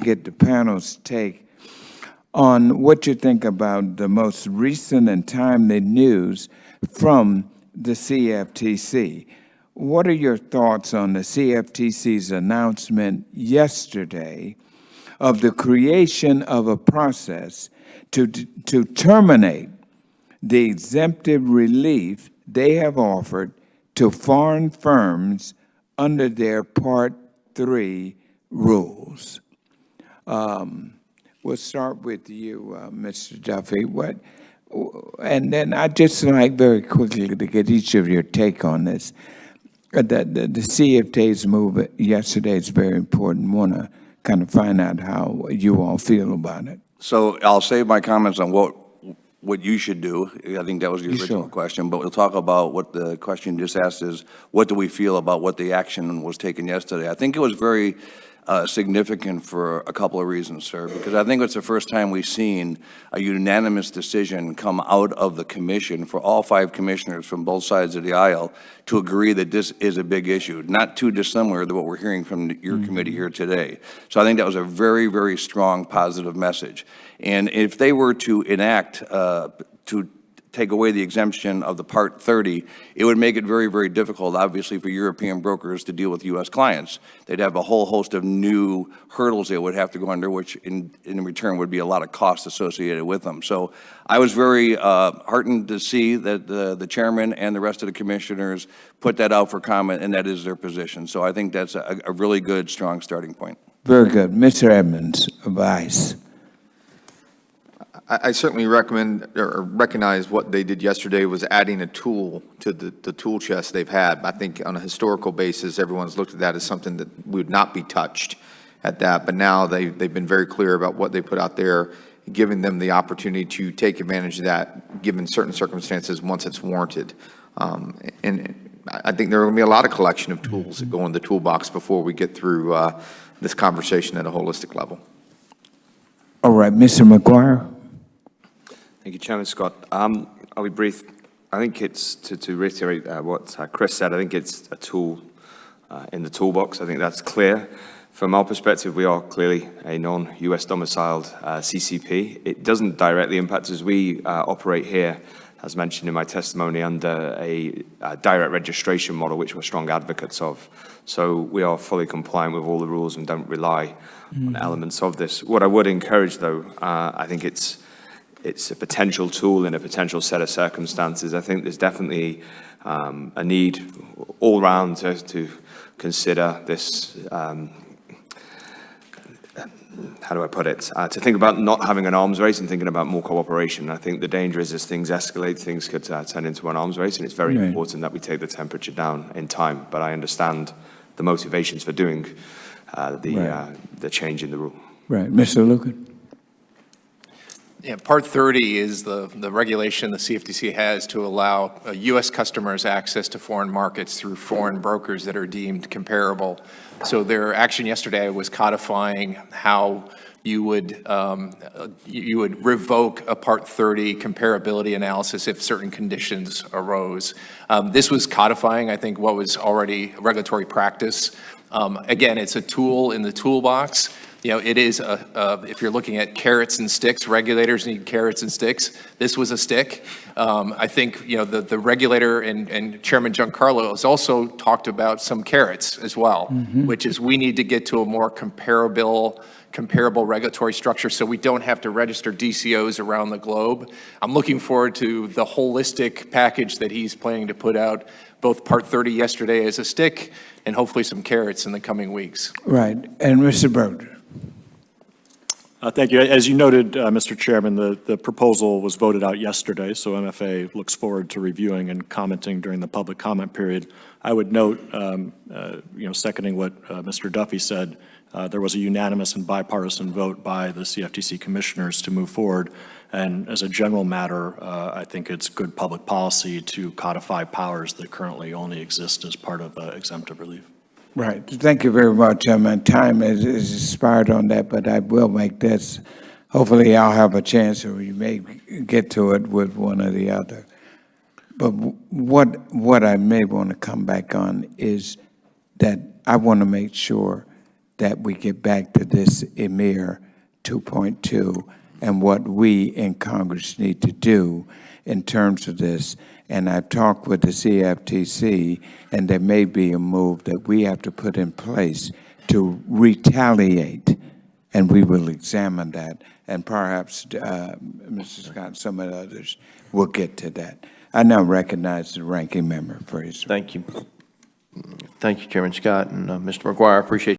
get the panel's take on what you think about the most recent and timely news from the CFTC. What are your thoughts on the CFTC's announcement yesterday of the creation of a process to terminate the exemptive relief they have offered to foreign firms under their Part 3 rules? We'll start with you, Mr. Duffy. And then I'd just like very quickly to get each of your take on this. The CFTC's move yesterday is very important. Want to kind of find out how you all feel about it. So I'll save my comments on what you should do. I think that was the original question, but we'll talk about what the question you just asked is, what do we feel about what the action was taken yesterday? I think it was very significant for a couple of reasons, sir, because I think it's the first time we've seen a unanimous decision come out of the commission for all 5 commissioners from both sides of the aisle to agree that this is a big issue, not too dissimilar to what we're hearing from your committee here today. So I think that was a very, very strong positive message. And if they were to enact, to take away the exemption of the Part 30, it would make it very, very difficult, obviously, for European brokers to deal with U.S. clients. They'd have a whole host of new hurdles they would have to go under, which in return would be a lot of costs associated with them. So I was very heartened to see that the chairman and the rest of the commissioners put that out for comment, and that is their position. So I think that's a really good, strong starting point. Very good. Mr. Edmonds, Vice. I certainly recommend or recognize what they did yesterday was adding a tool to the tool chest they've had. I think on a historical basis, everyone's looked at that as something that would not be touched at that. But now they've been very clear about what they put out there, giving them the opportunity to take advantage of that, given certain circumstances, once it's warranted. And I think there are going to be a lot of collection of tools that go in the toolbox before we get through this conversation at a holistic level. All right, Mr. McGuire. Thank you, Chairman Scott. I'll be brief. I think it's, to reiterate what Chris said, I think it's a tool in the toolbox. I think that's clear. From our perspective, we are clearly a non-US domiciled CCP. It doesn't directly impact us. We operate here, as mentioned in my testimony, under a direct registration model, which we're strong advocates of. So we are fully compliant with all the rules and don't rely on elements of this. What I would encourage, though, I think it's a potential tool in a potential set of circumstances. I think there's definitely a need all round to consider this, how do I put it, to think about not having an arms race and thinking about more cooperation. I think the danger is as things escalate, things could turn into an arms race, and it's very important that we take the temperature down in time. But I understand the motivations for doing the change in the rule. Right. Mr. Lucan. Yeah, Part 30 is the regulation the CFTC has to allow U.S. customers access to foreign markets through foreign brokers that are deemed comparable. So their action yesterday was codifying how you would revoke a Part 30 comparability analysis if certain conditions arose. This was codifying, I think, what was already regulatory practice. Again, it's a tool in the toolbox. You know, it is, if you're looking at carrots and sticks, regulators need carrots and sticks. This was a stick. I think, you know, the regulator and Chairman Giancarlo has also talked about some carrots as well, which is we need to get to a more comparable regulatory structure so we don't have to register DCOs around the globe. I'm looking forward to the holistic package that he's planning to put out, both Part 30 yesterday as a stick and hopefully some carrots in the coming weeks. Right. And Mr. Berger. Thank you. As you noted, Mr. Chairman, the proposal was voted out yesterday, so MFA looks forward to reviewing and commenting during the public comment period. I would note, seconding what Mr. Duffy said, there was a unanimous and bipartisan vote by the CFTC commissioners to move forward. And as a general matter, I think it's good public policy to codify powers that currently only exist as part of exemptive relief. Right. Thank you very much. My time is expired on that, but I will make this. Hopefully I'll have a chance, or we may get to it with one or the other. But what I may want to come back on is that I want to make sure that we get back to this EMIR 2.2 and what we in Congress need to do in terms of this. And I've talked with the CFTC, and there may be a move that we have to put in place to retaliate, and we will examine that. And perhaps Mr. Scott and some of the others will get to that. I now recognize the ranking member for his. Thank you. Thank you, Chairman Scott and Mr. McGuire. I appreciate